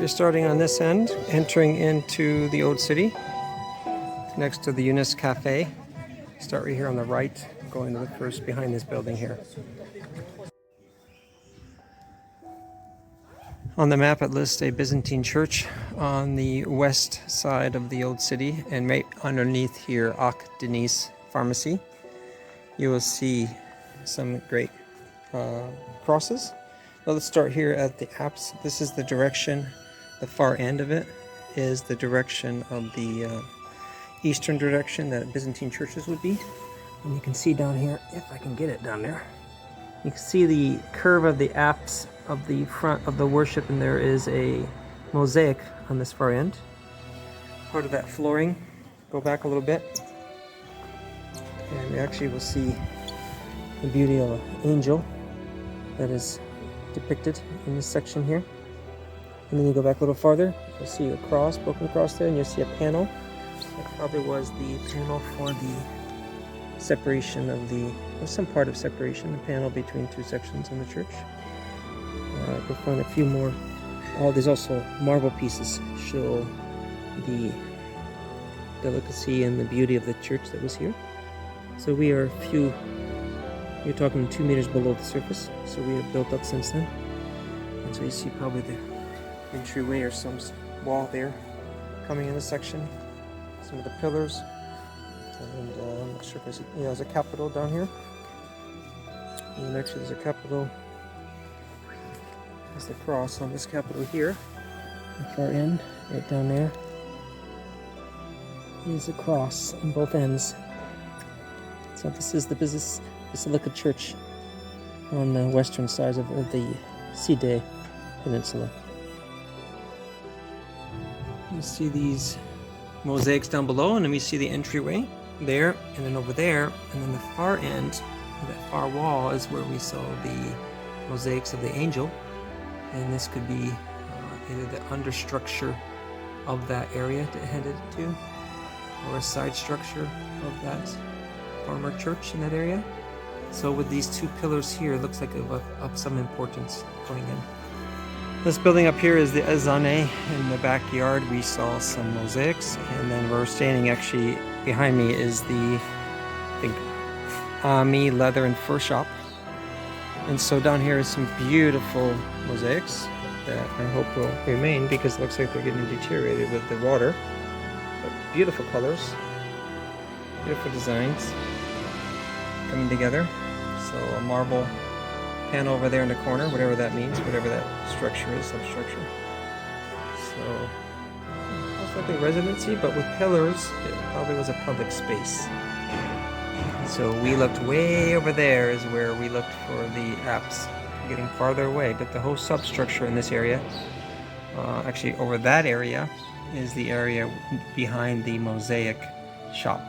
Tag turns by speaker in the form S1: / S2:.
S1: You're starting on this end, entering into the old city, next to the Oneness Cafe. Start right here on the right, going to the first behind this building here. On the map it lists a Byzantine church on the west side of the old city, and right underneath here, Akdeniz Pharmacy. You will see some great crosses. Well, let's start here at the apse. This is the direction, the far end of it is the direction of the eastern direction that Byzantine churches would be. And you can see down here, if I can get it down there, you can see the curve of the apse of the front of the worship, and there is a mosaic on this far end. Part of that flooring. Go back a little bit, and we actually will see the beauty of an angel that is depicted in this section here. And then you go back a little farther, you'll see a cross, broken cross there, and you'll see a panel. That probably was the panel for the separation of the, or some part of separation, the panel between two sections in the church. You'll find a few more. There's also marble pieces show the delicacy and the beauty of the church that was here. So we are you're talking 2 meters below the surface, so we have built up since then. And so you see probably the entryway or some wall there coming in this section. Some of the pillars, and I'm not sure if there's a capital down here. And actually there's a capital. There's the cross on this capital here. The far end, right down there, is a cross on both ends. So this is the Basilica Church on the western side of the Side Peninsula. You see these mosaics down below, and then we see the entryway there, and then over there, and then the far end, that far wall, is where we saw the mosaics of the angel. And this could be either the understructure of that area that it headed to, or a side structure of that former church in that area. So with these two pillars here, it looks like of some importance going in. This building up here is the Ezane. In the backyard we saw some mosaics, and then we're standing actually behind me is the, I think, Ami Leather and Fur Shop. And so down here is some beautiful mosaics that I hope will remain, because it looks like they're getting deteriorated with the water. But beautiful colors, beautiful designs coming together. So a marble panel over there in the corner, whatever that means, whatever that structure is, substructure. So most likely residency, but with pillars, it probably was a public space. So we looked way over there is where we looked for the apse, getting farther away, but the whole substructure in this area, actually over that area, is the area behind the Mosaic shop.